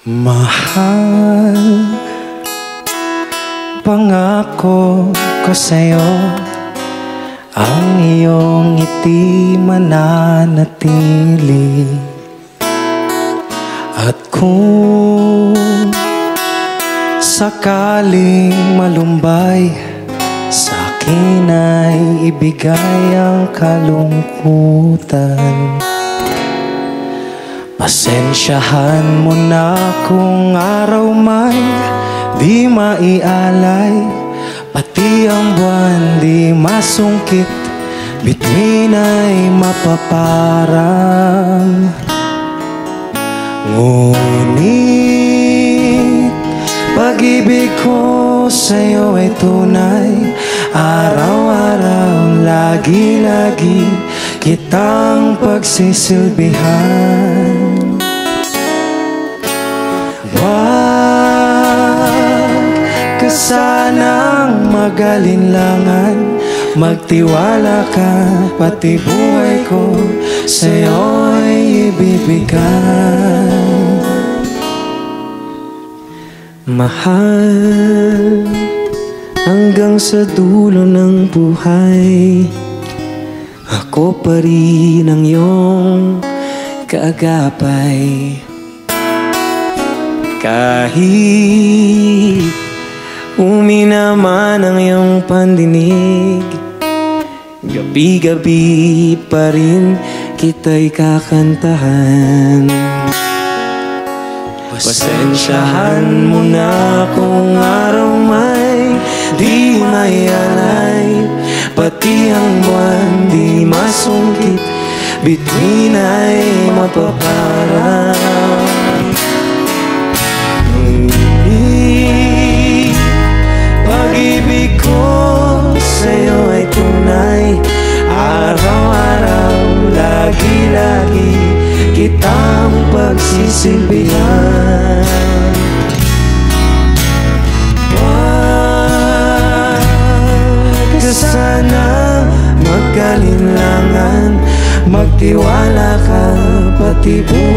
Mahal, pangako ko sa'yo, ang iyong ngiti mananatili. At kung sakaling malumbay, sa'kin ay ibigay ang kalungkutan. Pasensyahan mo na kung araw may di maialay, pati ang buwan di masungkit, bituin ay mapaparang. Ngunit pag-ibig ko sa'yo ay tunay, araw-araw, lagi-lagi kitang pagsisilbihan. Huwag ka sanang mag-alinlangan, magtiwala ka, pati buhay ko sa'yo'y ibibigay. Mahal, hanggang sa dulo ng buhay, ako pa rin ang iyong kaagapay. Kahit uminaman ang iyong pandinig, gabi-gabi pa rin kita'y kakantahan. Pasensyahan mo na kung araw may di maialay, pati ang buwan di masungkit, bituin ay mapaparang. Ngunit pag-ibig ko sa'yo ay tunay, araw-araw, lagi-lagi kitang pagsisilbihan. Huwag ka sana mag-alinlangan, magtiwala ka, pati buhay